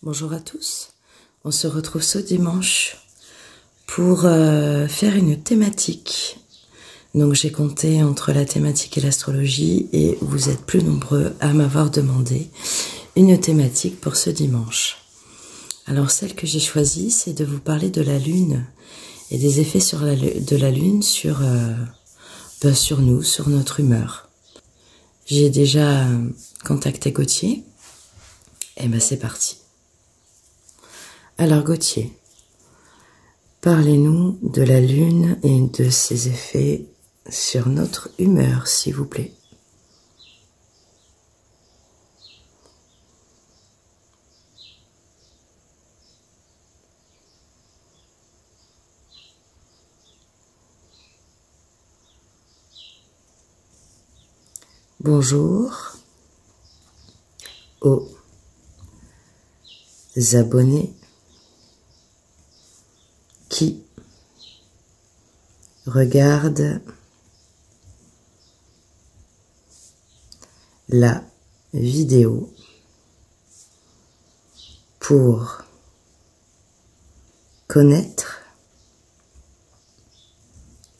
Bonjour à tous, on se retrouve ce dimanche pour faire une thématique. Donc j'ai compté entre la thématique et l'astrologie et vous êtes plus nombreux à m'avoir demandé une thématique pour ce dimanche. Alors celle que j'ai choisie, c'est de vous parler de la lune et des effets de la lune sur nous, sur notre humeur. J'ai déjà contacté Gauthier, et ben c'est parti. Alors Gauthier, parlez-nous de la lune et de ses effets sur notre humeur, s'il vous plaît. Bonjour aux abonnés qui regardent la vidéo pour connaître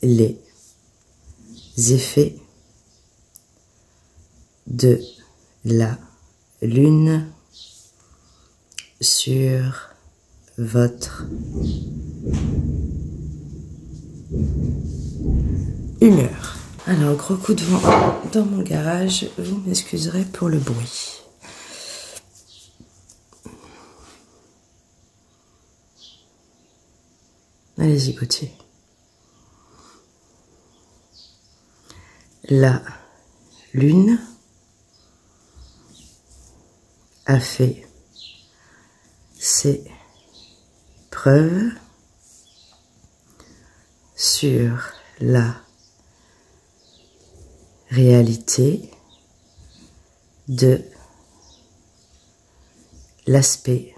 les effets de la lune sur votre humeur. Alors, gros coup de vent dans mon garage, vous m'excuserez pour le bruit. Allez-y, Gauthier. La lune a fait ses preuves sur la réalité de l'aspect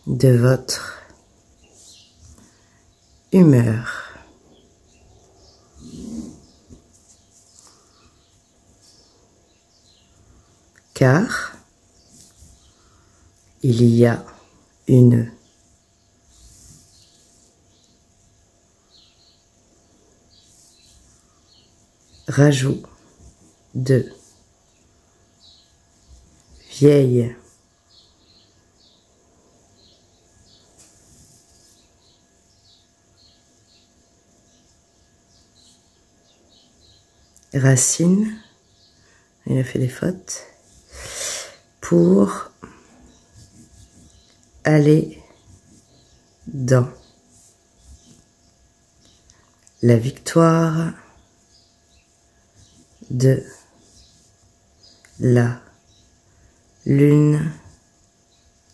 de votre humeur. Car il y a une rajout de vieilles racines, il a fait des fautes, pour aller dans la victoire de la lune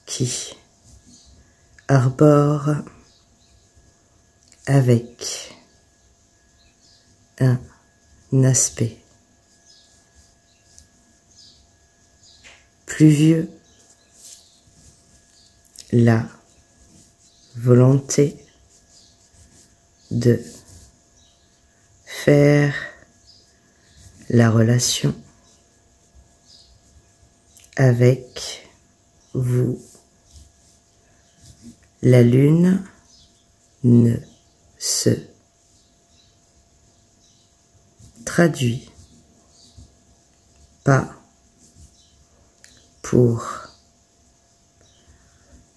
qui arbore avec un aspect pluvieux, la volonté de faire la relation avec vous. La lune ne se traduit pas pour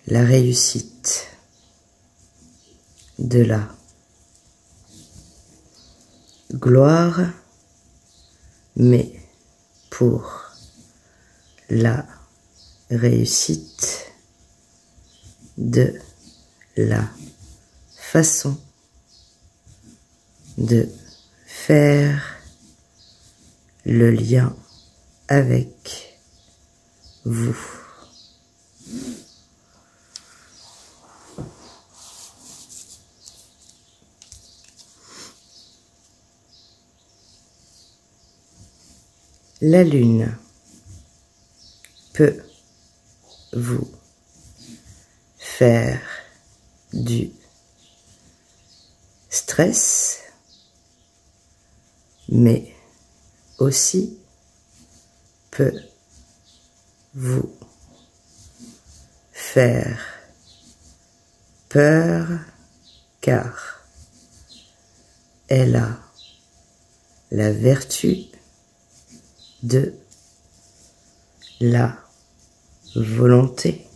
la réussite de la gloire, mais pour la réussite de la façon de faire le lien avec vous. La lune peut vous faire du stress, mais aussi peut vous faire peur car elle a la vertu de la volonté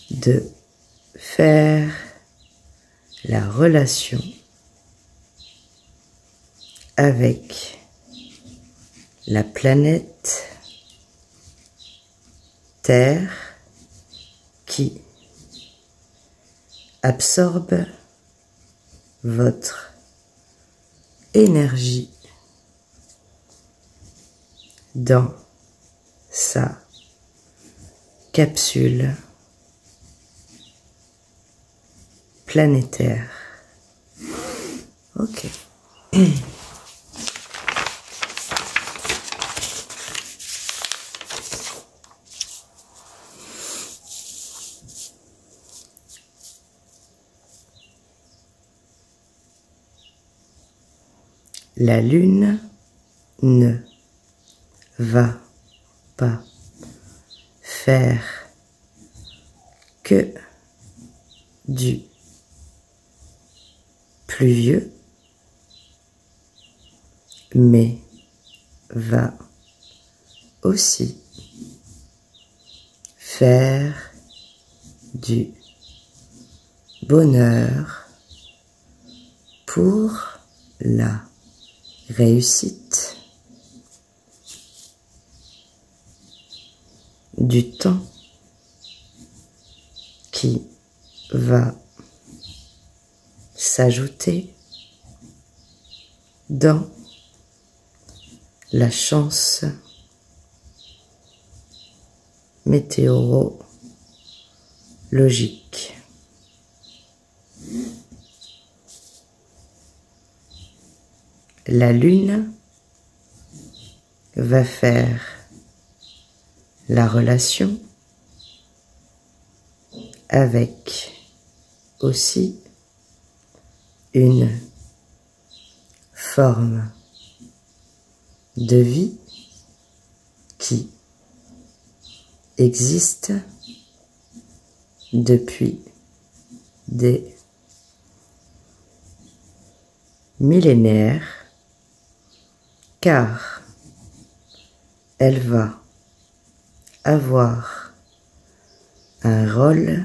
de faire la relation avec la planète Terre qui absorbe votre énergie dans sa capsule planétaire. Ok. La lune ne va pas faire que du pluvieux, mais va aussi faire du bonheur pour la réussite du temps qui va s'ajouter dans la chance météorologique. La lune va faire la relation avec aussi une forme de vie qui existe depuis des millénaires, car elle va avoir un rôle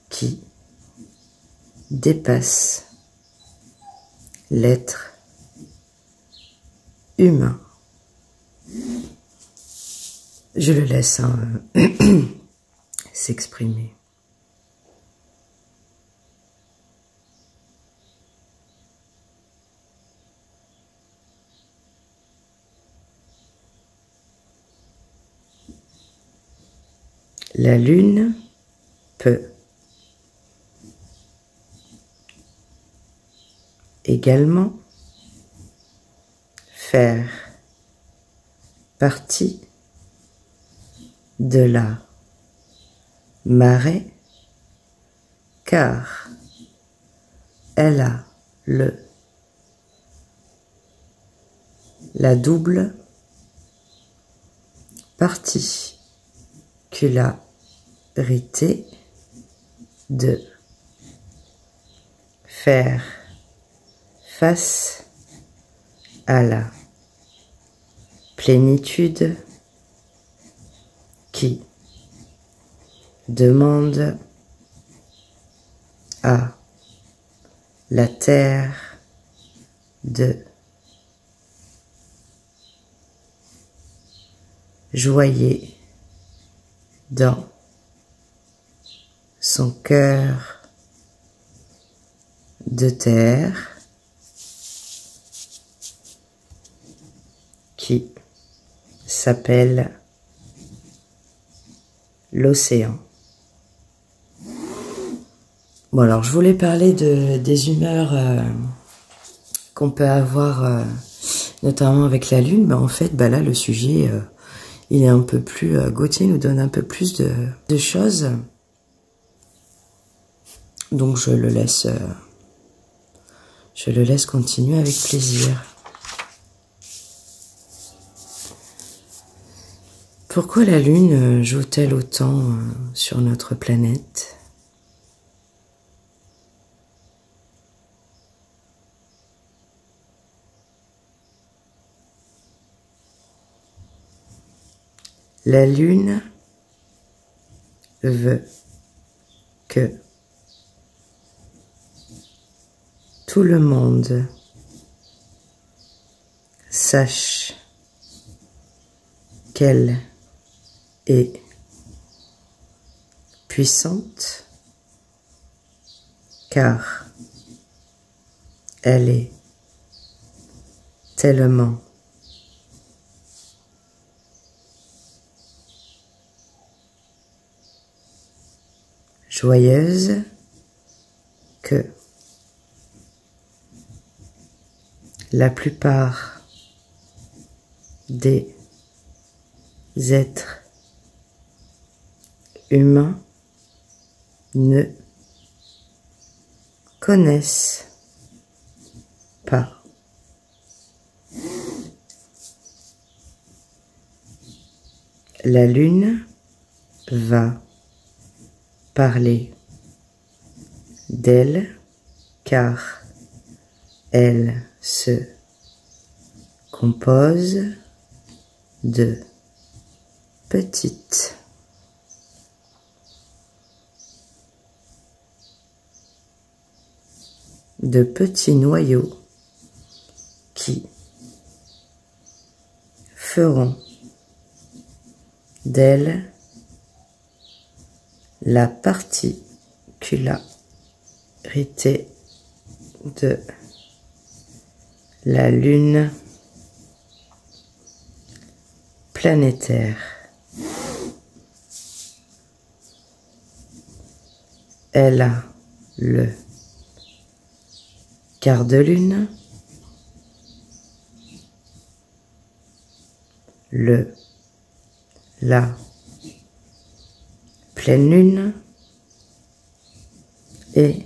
qui dépasse l'être humain. Je le laisse s'exprimer. La lune peut également faire partie de la marée, car elle a la double particularité de faire face à la plénitude qui demande à la Terre de joyer dans son cœur de terre qui s'appelle l'océan. Bon, alors je voulais parler des humeurs qu'on peut avoir notamment avec la lune. En fait, là le sujet il est un peu plus, Gauthier nous donne un peu plus de choses. Donc je le laisse continuer avec plaisir. Pourquoi la Lune joue-t-elle autant sur notre planète? La Lune veut que tout le monde sache qu'elle est puissante, car elle est tellement joyeuse que la plupart des êtres humains ne connaissent pas. La Lune va parler d'elle car elle se compose de petits noyaux qui feront d'elle la particularité de la Lune planétaire. Elle a le quart de lune, la pleine lune et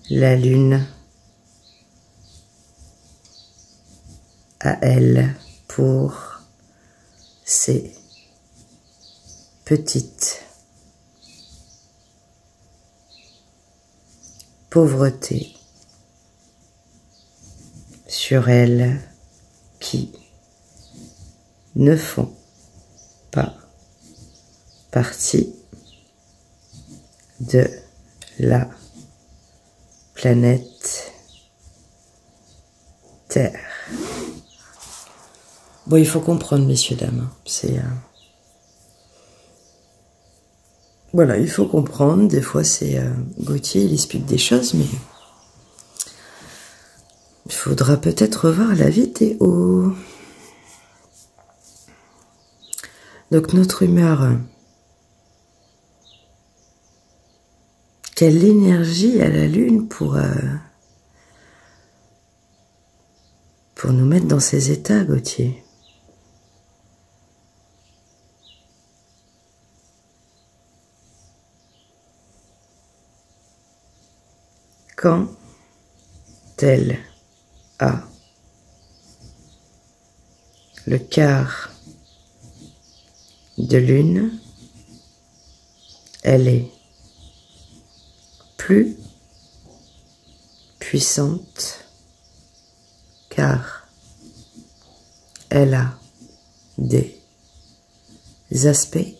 la Lune à elle pour ses petites pauvretés sur elle qui ne font pas partie de la planète Terre. Bon, il faut comprendre, messieurs, dames. C'est... Voilà, il faut comprendre. Des fois, c'est... Gauthier, il explique des choses, mais... Il faudra peut-être revoir la vidéo. Donc, notre humeur... Quelle énergie a la Lune pour nous mettre dans ces états, Gauthier? Quand elle a le quart de lune, elle est plus puissante car elle a des aspects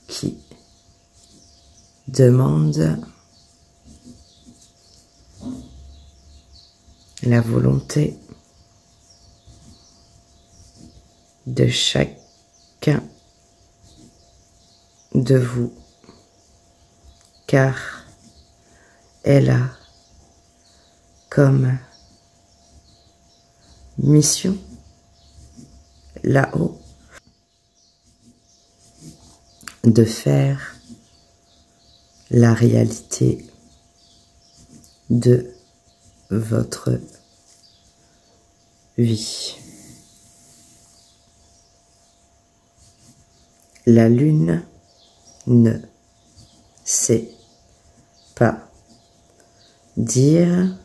qui demandent la volonté de chacun de vous, car elle a comme mission là-haut de faire la réalité de votre vie. La Lune ne sait pas dire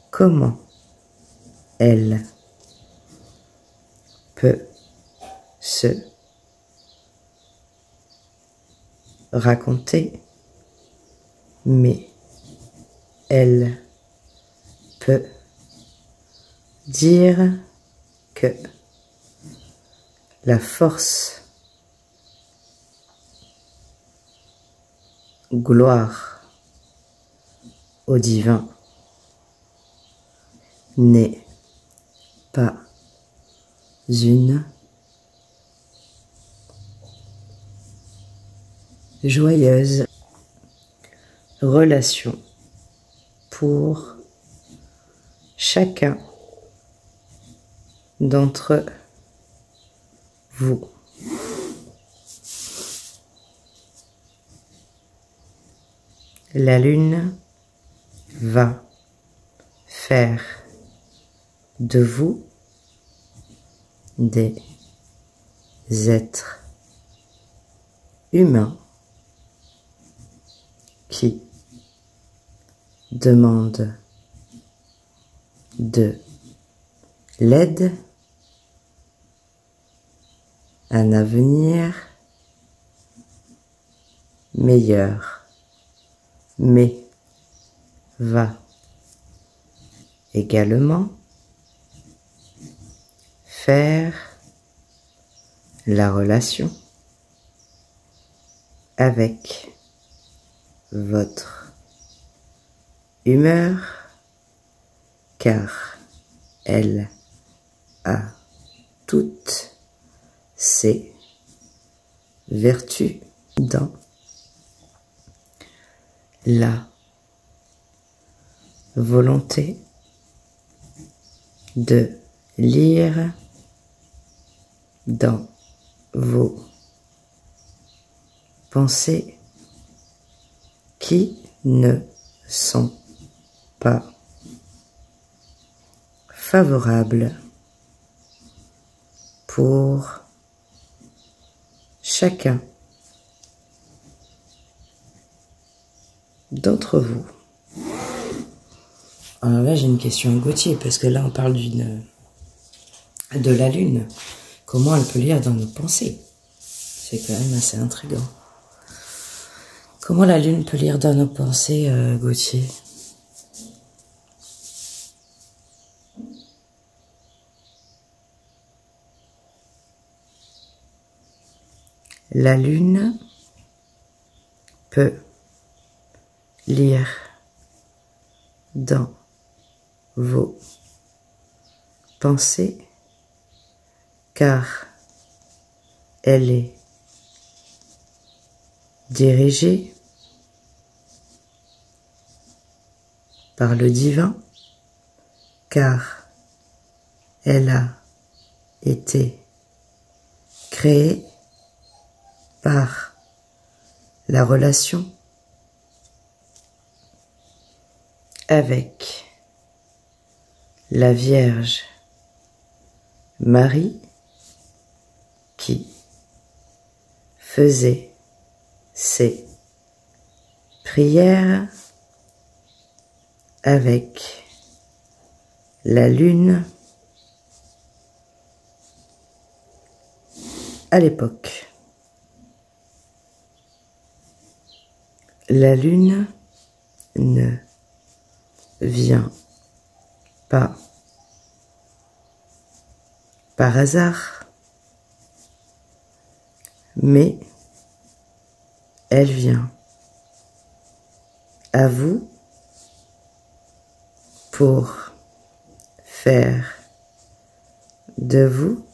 comment elle peut se raconter, mais elle peut dire que la force, gloire au divin n'est pas une joyeuse relation pour chacun d'entre vous. La lune va faire de vous des êtres humains qui demandent de l'aide, un avenir meilleur, mais va également faire la relation avec votre humeur, car elle a toutes ses vertus dans la volonté de lire dans vos pensées qui ne sont pas favorables pour chacun d'entre vous. Alors là, j'ai une question à Gauthier, parce que là, on parle de la lune. Comment elle peut lire dans nos pensées? C'est quand même assez intriguant. Comment la lune peut lire dans nos pensées, Gauthier? La lune peut lire dans vos pensées car elle est dirigée par le divin, car elle a été créée par la relation avec la Vierge Marie qui faisait ses prières avec la lune à l'époque. La lune ne vient pas par hasard, mais elle vient à vous pour faire de vous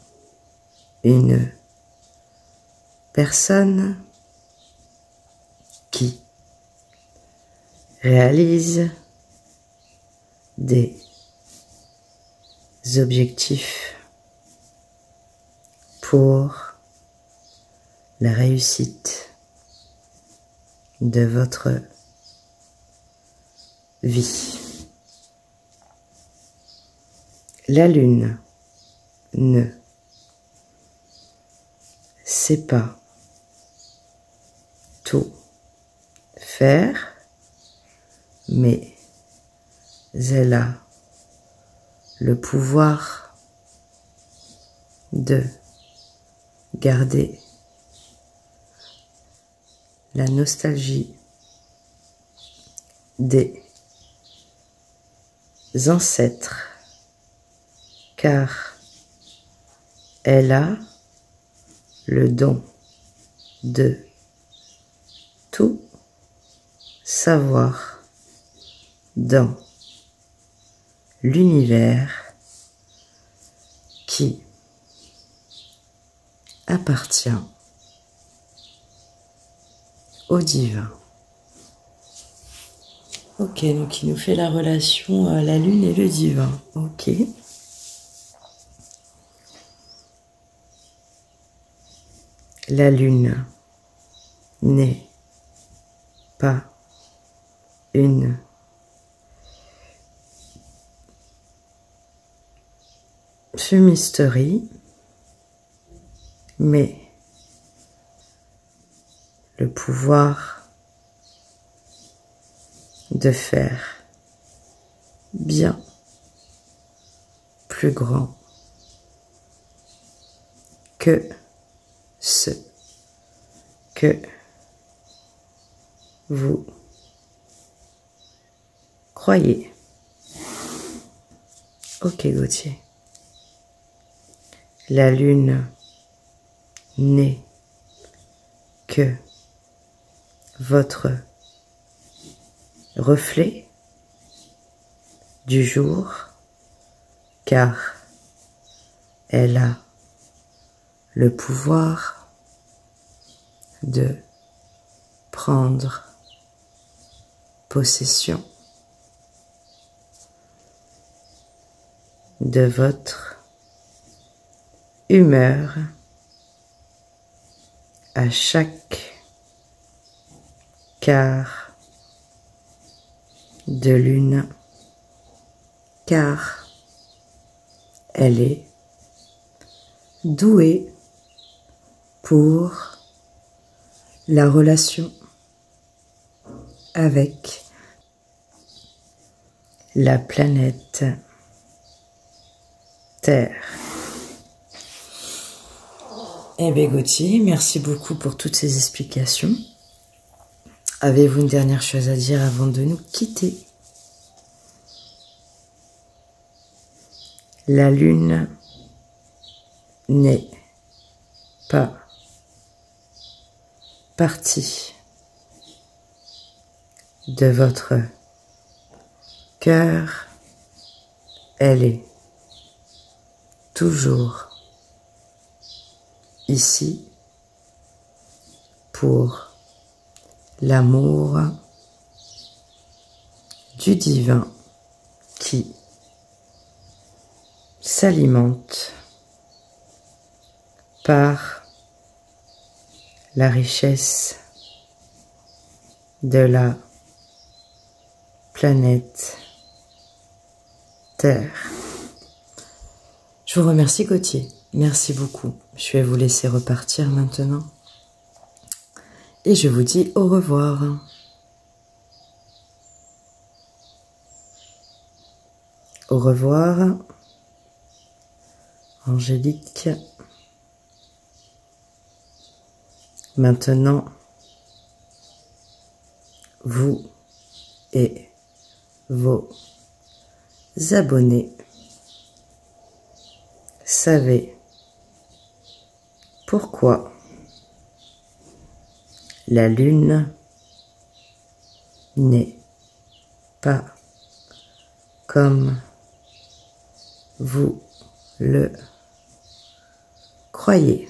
une personne qui réalise des objectifs pour la réussite de votre vie. La lune ne sait pas tout faire, mais elle a le pouvoir de Gardez la nostalgie des ancêtres, car elle a le don de tout savoir dans l'univers qui appartient au divin. Ok, donc il nous fait la relation à la lune et le divin. Ok. La lune n'est pas une fumisterie, mais le pouvoir de faire bien plus grand que ce que vous croyez. Ok, Gauthier. La lune n'est que votre reflet du jour, car elle a le pouvoir de prendre possession de votre humeur à chaque quart de lune, car elle est douée pour la relation avec la planète Terre. Eh bien Gauthier, merci beaucoup pour toutes ces explications. Avez-vous une dernière chose à dire avant de nous quitter? La lune n'est pas partie de votre cœur, elle est toujours ici pour l'amour du divin qui s'alimente par la richesse de la planète Terre. Je vous remercie Gauthier, merci beaucoup. Je vais vous laisser repartir maintenant et je vous dis au revoir. Au revoir, Angélique. Maintenant, vous et vos abonnés savez pourquoi la lune n'est pas comme vous le croyez.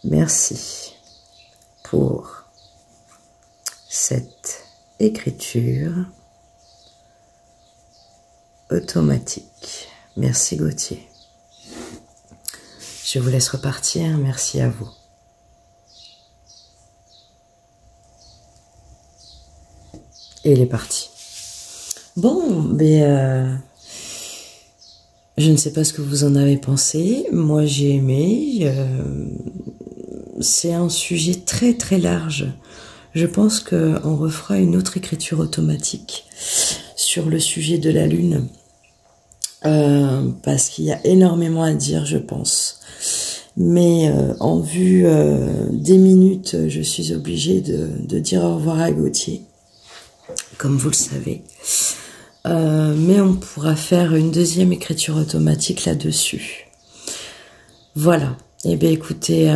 Merci pour cette écriture automatique. Merci Gauthier. Je vous laisse repartir. Merci à vous. Et il est parti. Bon, ben, je ne sais pas ce que vous en avez pensé. Moi, j'ai aimé. C'est un sujet très très large. Je pense qu'on refera une autre écriture automatique sur le sujet de la lune. parce qu'il y a énormément à dire, je pense. Mais en vue des minutes, je suis obligée de dire au revoir à Gauthier, comme vous le savez. Mais on pourra faire une deuxième écriture automatique là-dessus. Voilà. Eh bien, écoutez,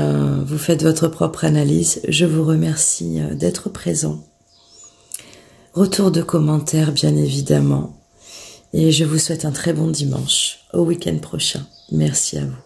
vous faites votre propre analyse. Je vous remercie d'être présent. Retour de commentaires, bien évidemment. Et je vous souhaite un très bon dimanche. Au week-end prochain. Merci à vous.